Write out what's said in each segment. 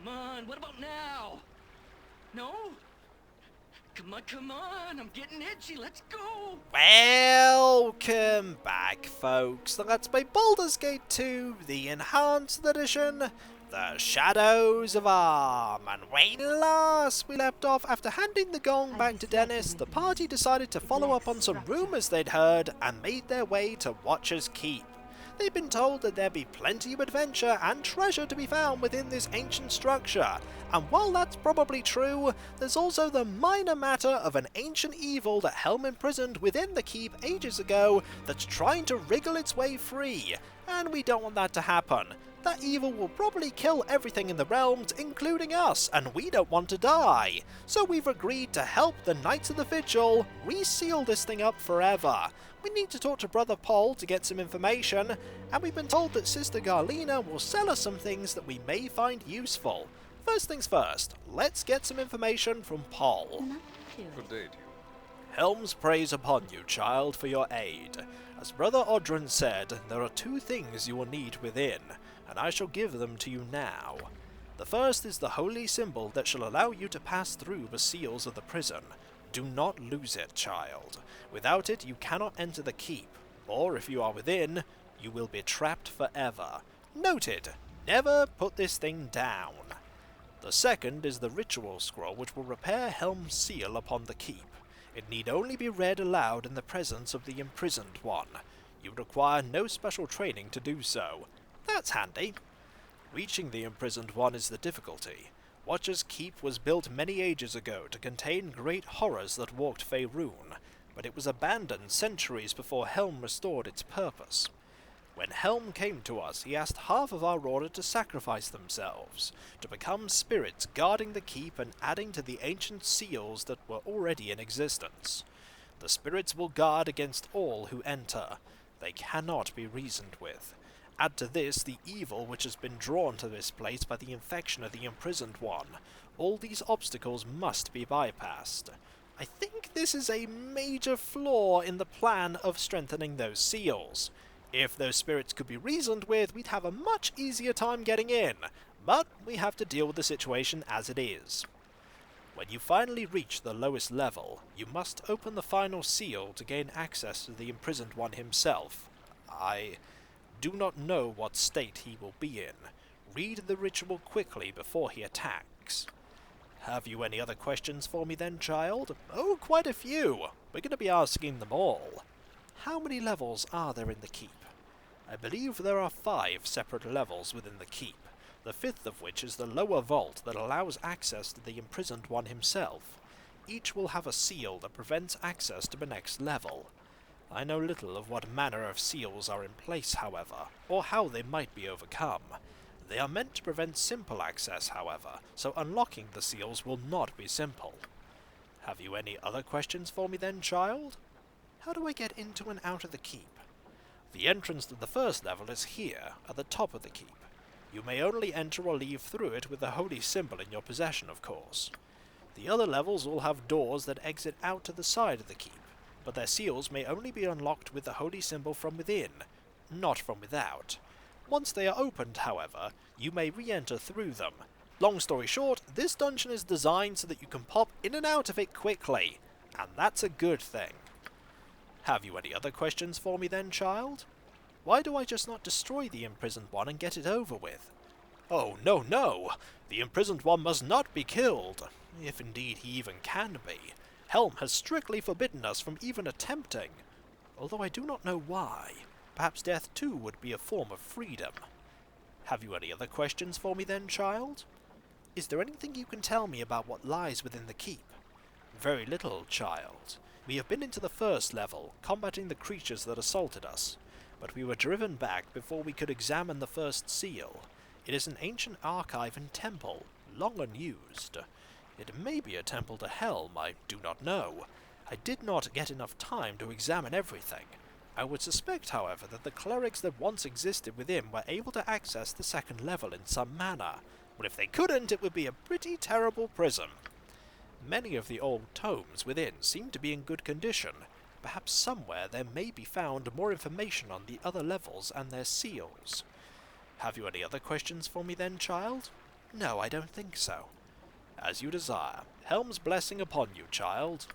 Come on, what about now? No? Come on, I'm getting itchy, let's go! Welcome back, folks. Let's play Baldur's Gate 2, the Enhanced Edition, the Shadows of Amn. And when last we left off, after handing the gong back to Dennis, the party decided to follow up on some rumours they'd heard and made their way to Watcher's Keep. They'd been told that there'd be plenty of adventure and treasure to be found within this ancient structure, and while that's probably true, there's also the minor matter of an ancient evil that Helm imprisoned within the keep ages ago that's trying to wriggle its way free, and we don't want that to happen. That evil will probably kill everything in the realms, including us, and we don't want to die. So we've agreed to help the Knights of the Vigil reseal this thing up forever. We need to talk to Brother Paul to get some information, and we've been told that Sister Garlina will sell us some things that we may find useful. First things first, let's get some information from Paul. Good day to you. Helm's praise upon you, child, for your aid. As Brother Odrin said, there are two things you will need within, and I shall give them to you now. The first is the holy symbol that shall allow you to pass through the seals of the prison. Do not lose it, child. Without it, you cannot enter the keep, or if you are within, you will be trapped forever. Noted, never put this thing down. The second is the ritual scroll which will repair Helm's seal upon the keep. It need only be read aloud in the presence of the imprisoned one. You require no special training to do so. That's handy. Reaching the imprisoned one is the difficulty. Watcher's Keep was built many ages ago to contain great horrors that walked Faerun, but it was abandoned centuries before Helm restored its purpose. When Helm came to us, he asked half of our order to sacrifice themselves, to become spirits guarding the keep and adding to the ancient seals that were already in existence. The spirits will guard against all who enter. They cannot be reasoned with. Add to this the evil which has been drawn to this place by the infection of the imprisoned one. All these obstacles must be bypassed. I think this is a major flaw in the plan of strengthening those seals. If those spirits could be reasoned with, we'd have a much easier time getting in, but we have to deal with the situation as it is. When you finally reach the lowest level, you must open the final seal to gain access to the imprisoned one himself. I do not know what state he will be in. Read the ritual quickly before he attacks. Have you any other questions for me then, child? Oh, quite a few. We're going to be asking them all. How many levels are there in the keep? I believe there are 5 separate levels within the keep, the 5th of which is the lower vault that allows access to the imprisoned one himself. Each will have a seal that prevents access to the next level. I know little of what manner of seals are in place, however, or how they might be overcome. They are meant to prevent simple access, however, so unlocking the seals will not be simple. Have you any other questions for me then, child? How do I get into and out of the keep? The entrance to the first level is here, at the top of the keep. You may only enter or leave through it with the holy symbol in your possession, of course. The other levels all have doors that exit out to the side of the keep, but their seals may only be unlocked with the holy symbol from within, not from without. Once they are opened, however, you may re-enter through them. Long story short, this dungeon is designed so that you can pop in and out of it quickly, and that's a good thing. Have you any other questions for me then, child? Why do I just not destroy the imprisoned one and get it over with? Oh, no, no! The imprisoned one must not be killed, if indeed he even can be. Helm has strictly forbidden us from even attempting, although I do not know why. Perhaps death too would be a form of freedom. Have you any other questions for me then, child? Is there anything you can tell me about what lies within the keep? Very little, child. We have been into the first level, combating the creatures that assaulted us, but we were driven back before we could examine the first seal. It is an ancient archive and temple, long unused. It may be a temple to Helm, I do not know. I did not get enough time to examine everything. I would suspect, however, that the clerics that once existed within were able to access the second level in some manner, but if they couldn't, it would be a pretty terrible prison. Many of the old tomes within seem to be in good condition. Perhaps somewhere there may be found more information on the other levels and their seals. Have you any other questions for me then, child? No, I don't think so. As you desire. Helm's blessing upon you, child.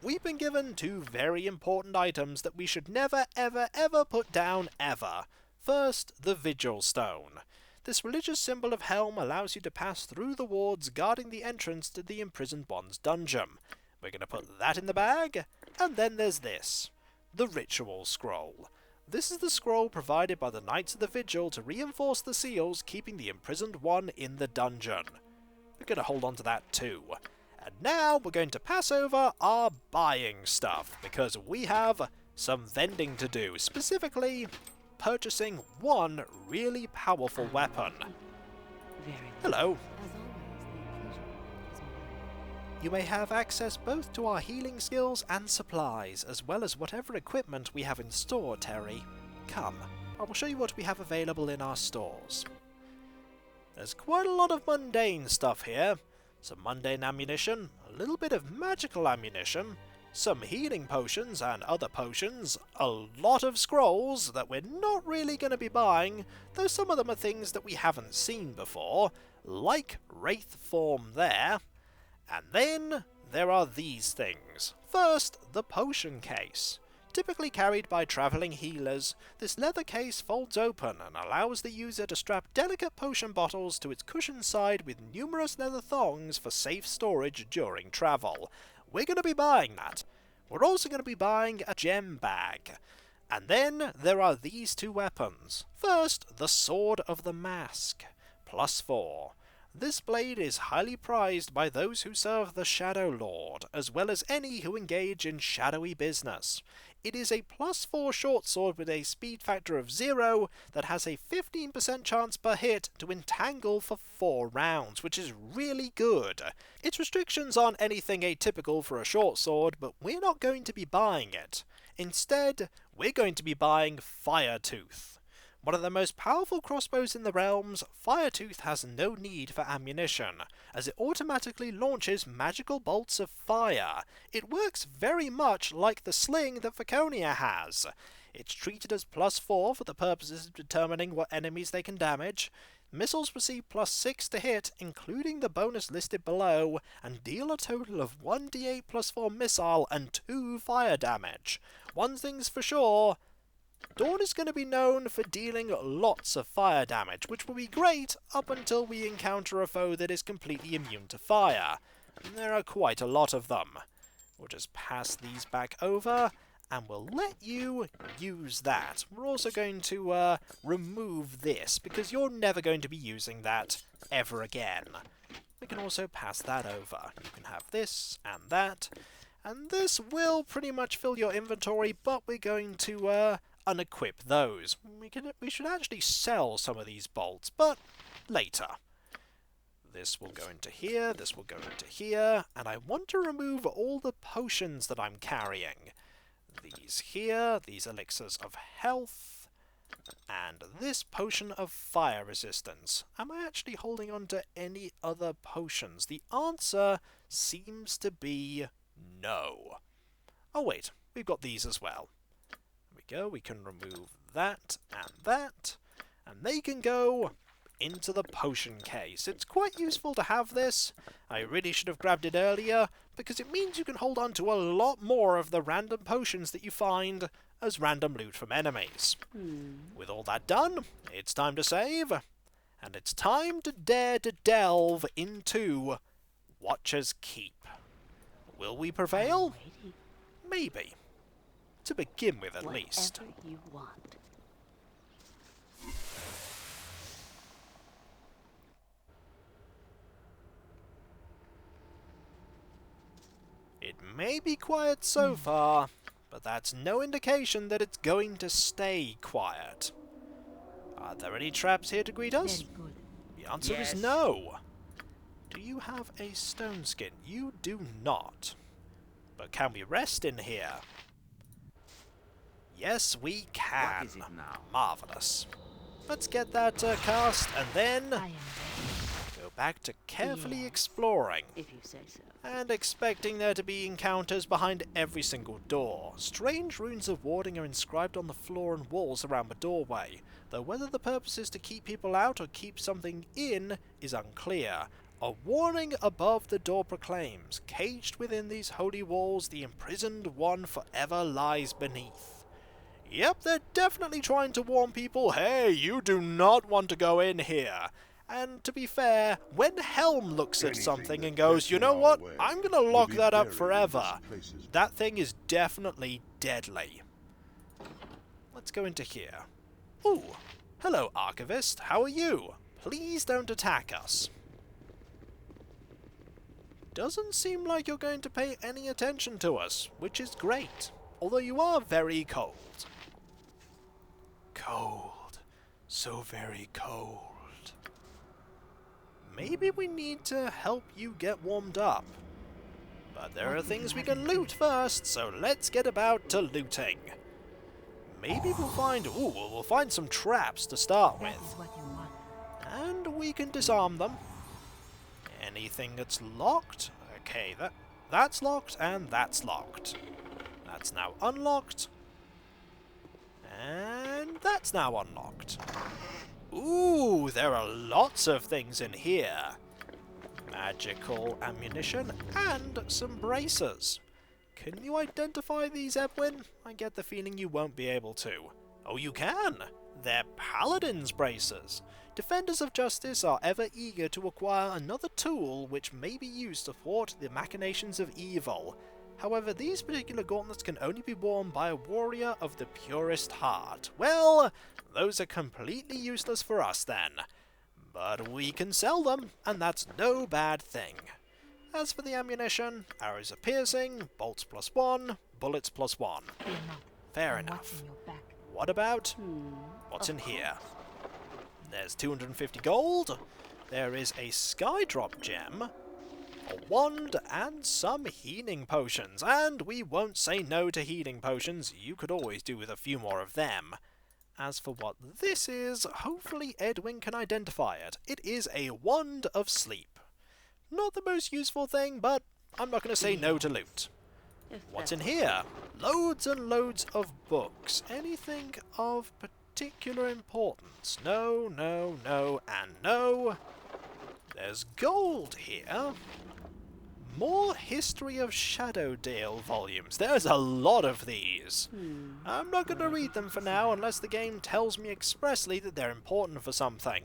We've been given two very important items that we should never, ever, ever put down, ever. First, the Vigil Stone. This religious symbol of Helm allows you to pass through the wards guarding the entrance to the imprisoned one's dungeon. We're going to put that in the bag, and then there's this. The Ritual Scroll. This is the scroll provided by the Knights of the Vigil to reinforce the seals keeping the imprisoned one in the dungeon. We're going to hold on to that too. And now we're going to pass over our buying stuff, because we have some vending to do, specifically purchasing one really powerful weapon. Hello. You may have access both to our healing skills and supplies, as well as whatever equipment we have in store, Terry. Come, I will show you what we have available in our stores. There's quite a lot of mundane stuff here. Some mundane ammunition, a little bit of magical ammunition, some healing potions and other potions, a lot of scrolls that we're not really going to be buying, though some of them are things that we haven't seen before, like Wraith Form there. And then there are these things. First, the potion case. Typically carried by travelling healers, this leather case folds open and allows the user to strap delicate potion bottles to its cushioned side with numerous leather thongs for safe storage during travel. We're going to be buying that. We're also going to be buying a gem bag. And then there are these two weapons. First, the Sword of the Mask. +4. This blade is highly prized by those who serve the Shadow Lord, as well as any who engage in shadowy business. It is a +4 short sword with a speed factor of 0 that has a 15% chance per hit to entangle for 4 rounds, which is really good. Its restrictions aren't anything atypical for a short sword, but we're not going to be buying it. Instead, we're going to be buying Firetooth. One of the most powerful crossbows in the realms, Firetooth has no need for ammunition, as it automatically launches magical bolts of fire. It works very much like the sling that Kikoskia has. It's treated as +4 for the purposes of determining what enemies they can damage. Missiles receive +6 to hit, including the bonus listed below, and deal a total of 1d8 +4 missile and 2 fire damage. One thing's for sure, Dawn is going to be known for dealing lots of fire damage, which will be great up until we encounter a foe that is completely immune to fire. And there are quite a lot of them. We'll just pass these back over, and we'll let you use that. We're also going to remove this, because you're never going to be using that ever again. We can also pass that over. You can have this and that. And this will pretty much fill your inventory, but we're going to unequip those. We should actually sell some of these bolts, but later. This will go into here, this will go into here, and I want to remove all the potions that I'm carrying. These here, these elixirs of health, and this potion of fire resistance. Am I actually holding on to any other potions? The answer seems to be no. Oh wait, we've got these as well. There we go, we can remove that, and they can go into the potion case. It's quite useful to have this. I really should have grabbed it earlier, because it means you can hold on to a lot more of the random potions that you find as random loot from enemies. With all that done, it's time to save, and it's time to dare to delve into Watcher's Keep. Will we prevail? Maybe. To begin with, at least. Whatever you want. It may be quiet so far, but that's no indication that it's going to stay quiet. Are there any traps here to greet us? Very good. The answer is no. Do you have a stone skin? You do not. But can we rest in here? Yes, we can. What is it now? Marvellous. Let's get that cast, and then I am ready. go back to carefully Yes, exploring, if you say so. and expecting there to be encounters behind every single door. Strange runes of warding are inscribed on the floor and walls around the doorway, though whether the purpose is to keep people out or keep something in is unclear. A warning above the door proclaims, "Caged within these holy walls, the imprisoned one forever lies beneath." Yep, they're definitely trying to warn people, hey, you do not want to go in here. And to be fair, when Helm looks at something and goes, you know what, I'm gonna lock that up forever, that thing is definitely deadly. Let's go into here. Ooh, hello Archivist, how are you? Please don't attack us. Doesn't seem like you're going to pay any attention to us, which is great, although you are very cold. Cold. So very cold. Maybe we need to help you get warmed up. But there are things we can loot first, so let's get about to looting. Maybe we'll find... ooh, we'll find some traps to start That is with. what you want. And we can disarm them. Anything that's locked? Okay, that's locked, and that's locked. That's now unlocked. And that's now unlocked. Ooh, there are lots of things in here. Magical ammunition and some bracers. Can you identify these, Edwin? I get the feeling you won't be able to. Oh, you can! They're Paladin's bracers. Defenders of justice are ever eager to acquire another tool which may be used to thwart the machinations of evil. However, these particular gauntlets can only be worn by a warrior of the purest heart. Well, those are completely useless for us then. But we can sell them, and that's no bad thing. As for the ammunition, arrows are piercing, bolts +1, bullets +1. Fear not. Fair I'm enough. watching your back. What about... what's in here? There's 250 gold, there is a skydrop gem, a wand, and some healing potions. And we won't say no to healing potions, you could always do with a few more of them. As for what this is, hopefully Edwin can identify it. It is a wand of sleep. Not the most useful thing, but I'm not going to say no to loot. If What's that- in here? Loads and loads of books. Anything of particular importance? No, no, no, and no. There's gold here. More History of Shadowdale volumes. There's a lot of these. I'm not going to read them for now unless the game tells me expressly that they're important for something.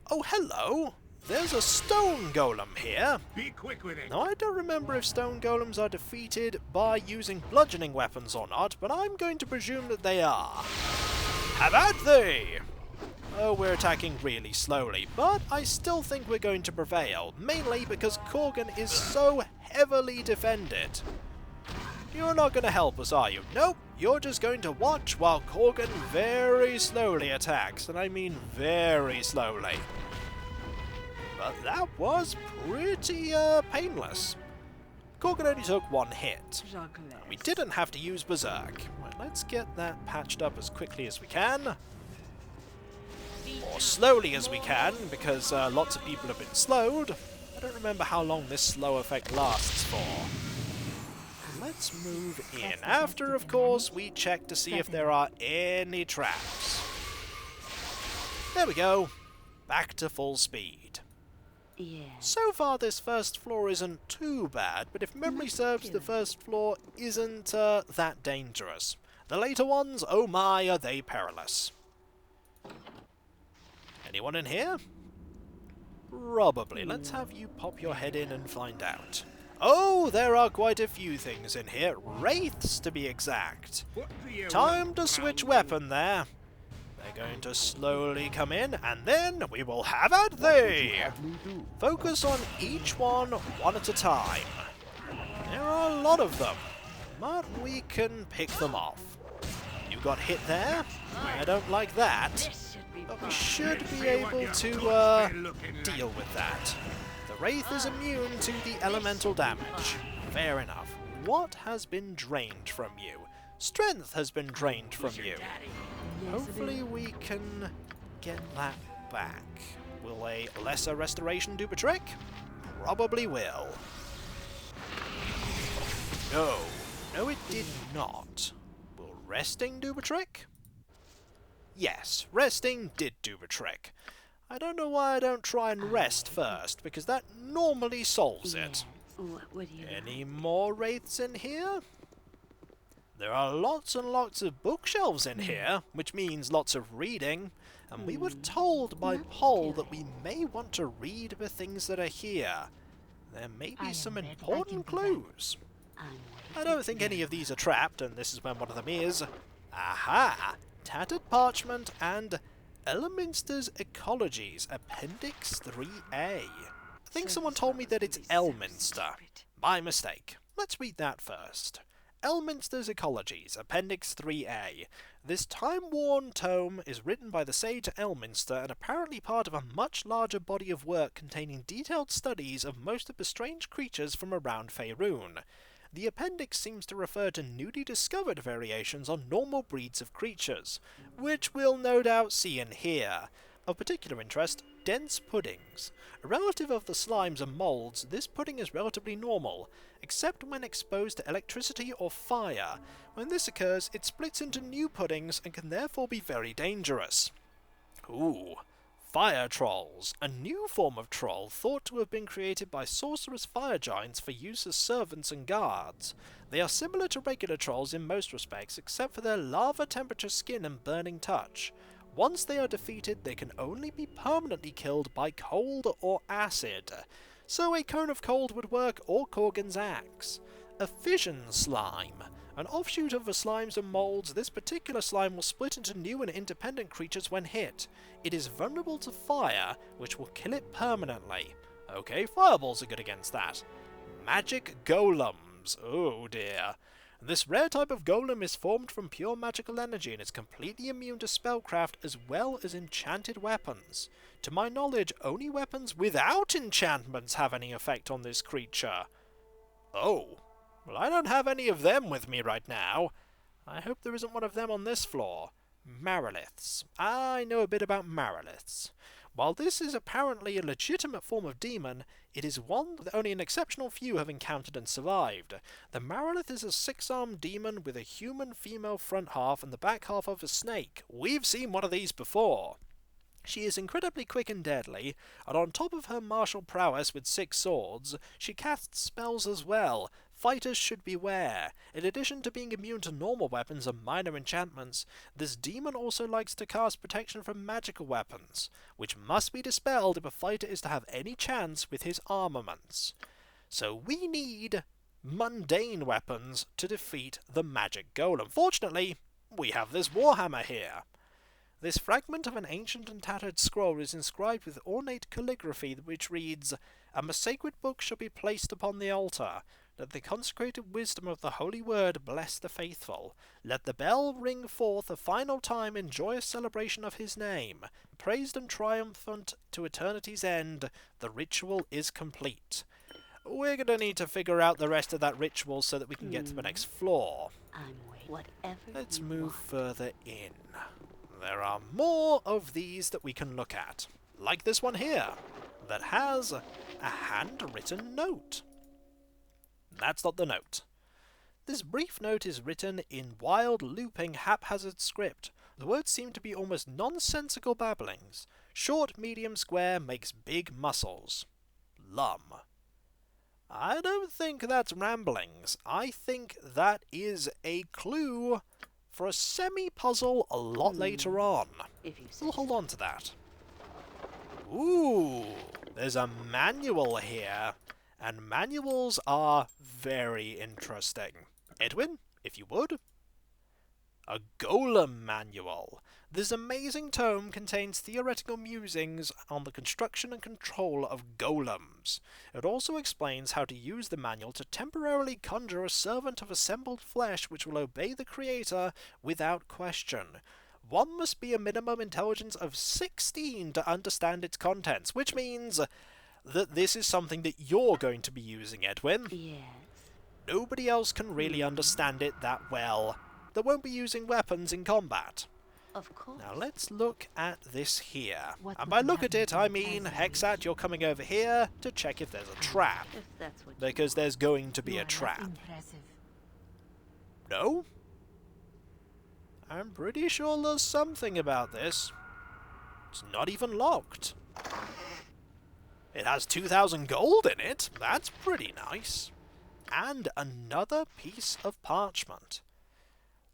Oh, hello! There's a stone golem here. Be quick with it. Now, I don't remember if stone golems are defeated by using bludgeoning weapons or not, but I'm going to presume that they are. Have at thee! Oh, we're attacking really slowly, but I still think we're going to prevail, mainly because Korgan is so heavily defended. You're not going to help us, are you? Nope, you're just going to watch while Korgan very slowly attacks, and I mean very slowly. But that was pretty painless. Korgan only took one hit. We didn't have to use Berserk. Right, let's get that patched up as quickly as we can. Or slowly as we can, because lots of people have been slowed. I don't remember how long this slow effect lasts for. Let's move in. After, of course, we check to see if there are any traps. There we go. Back to full speed. Yes. So far this first floor isn't too bad, but if memory serves, the first floor isn't that dangerous. The later ones, oh my, are they perilous. Anyone in here? Probably. Let's have you pop your head in and find out. Oh, there are quite a few things in here. Wraiths, to be exact. What do you Time want, to switch Brown? weapon there. They're going to slowly come in, and then we will have at thee! Focus on each one at a time. There are a lot of them, but we can pick them off. You got hit there? I don't like that. This should be But we fun. should be Say what able your to guts been looking like. deal with that. The Wraith is immune to the elemental damage. Fair enough. What has been drained from you? Strength has been drained from you. Yes, it Hopefully is. we can get that back. Will a lesser restoration do the trick? Probably will. No. No, it did not. Will resting do the trick? Yes, resting did do the trick. I don't know why I don't try and rest first, because that normally solves it. What would you Any more wraiths in here? There are lots and lots of bookshelves in here, which means lots of reading, and we were told by Poll that we may want to read the things that are here. There may be some important clues. I don't think any of these are trapped, and this is when one of them is. Aha! Tattered Parchment and Elminster's Ecologies, Appendix 3A. I think someone told me that it's Elminster. My mistake. Let's read that first. Elminster's Ecologies, Appendix 3A. This time-worn tome is written by the sage Elminster and apparently part of a much larger body of work containing detailed studies of most of the strange creatures from around Faerun. The appendix seems to refer to newly discovered variations on normal breeds of creatures, which we'll no doubt see and hear. Of particular interest, dense puddings. A relative of the slimes and moulds, this pudding is relatively normal, except when exposed to electricity or fire. When this occurs, it splits into new puddings and can therefore be very dangerous. Ooh. Fire trolls, a new form of troll thought to have been created by sorcerous fire giants for use as servants and guards. They are similar to regular trolls in most respects, except for their lava temperature skin and burning touch. Once they are defeated, they can only be permanently killed by cold or acid. So a cone of cold would work, or Corgan's axe. A fission slime. An offshoot of the slimes and moulds, this particular slime will split into new and independent creatures when hit. It is vulnerable to fire, which will kill it permanently. Okay, fireballs are good against that. Magic golems. Oh dear. This rare type of golem is formed from pure magical energy and is completely immune to spellcraft as well as enchanted weapons. To my knowledge, only weapons without enchantments have any effect on this creature. Oh. Well, I don't have any of them with me right now. I hope there isn't one of them on this floor. Mariliths. I know a bit about Mariliths. While this is apparently a legitimate form of demon, it is one that only an exceptional few have encountered and survived. The Marilith is a 6-armed demon with a human female front half and the back half of a snake. We've seen one of these before. She is incredibly quick and deadly, and on top of her martial prowess with 6 swords, she casts spells as well. Fighters should beware. In addition to being immune to normal weapons and minor enchantments, this demon also likes to cast protection from magical weapons, which must be dispelled if a fighter is to have any chance with his armaments. So we need mundane weapons to defeat the magic golem. Fortunately, we have this warhammer here. This fragment of an ancient and tattered scroll is inscribed with ornate calligraphy which reads, "And the sacred book shall be placed upon the altar. Let the consecrated wisdom of the holy word bless the faithful. Let the bell ring forth a final time in joyous celebration of his name. Praised and triumphant to eternity's end, the ritual is complete." We're going to need to figure out the rest of that ritual so that we can get to the next floor. Let's move further in. There are more of these that we can look at, like this one here, that has a handwritten note. That's not the note. This brief note is written in wild, looping, haphazard script. The words seem to be almost nonsensical babblings. Short, medium, square makes big muscles. Lum. I don't think that's ramblings. I think that is a clue for a semi-puzzle a lot later on. We'll hold on to that. Ooh, there's a manual here. And manuals are very interesting. Edwin, if you would. A golem manual. This amazing tome contains theoretical musings on the construction and control of golems. It also explains how to use the manual to temporarily conjure a servant of assembled flesh which will obey the creator without question. One must be a minimum intelligence of 16 to understand its contents, which means that this is something that you're going to be using, Edwin. Yes. Nobody else can really understand it that well. They won't be using weapons in combat. Of course. Now let's look at this here. What And would by look at happen it, to I the mean, peasants? Hexat, you're coming over here to check if there's a trap. If that's what Because there's going to be you a are not trap. impressive. No? I'm pretty sure there's something about this. It's not even locked. It has 2,000 gold in it. That's pretty nice. And another piece of parchment.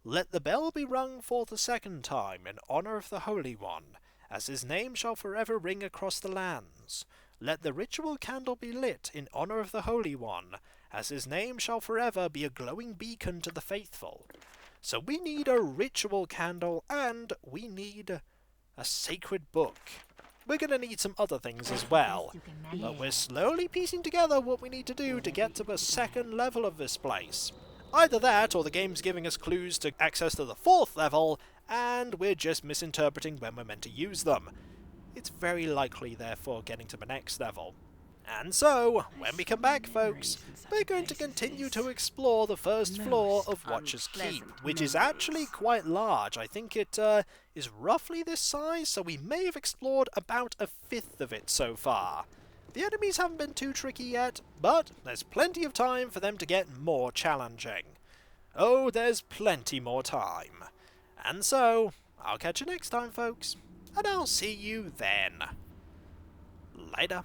Let the bell be rung for the second time in honor of the Holy One, as his name shall forever ring across the lands. Let the ritual candle be lit in honor of the Holy One, as his name shall forever be a glowing beacon to the faithful. So we need a ritual candle, and we need a sacred book. We're going to need some other things as well, but we're slowly piecing together what we need to do to get to the second level of this place. Either that, or the game's giving us clues to access to the 4th level, and we're just misinterpreting when we're meant to use them. It's very likely, therefore, getting to the next level. And so, when we come back, folks, we're going to continue to explore the first floor of Watcher's Keep, which is actually quite large. I think it is roughly this size, so we may have explored about a fifth of it so far. The enemies haven't been too tricky yet, but there's plenty of time for them to get more challenging. Oh, there's plenty more time. And so, I'll catch you next time, folks, and I'll see you then. Later.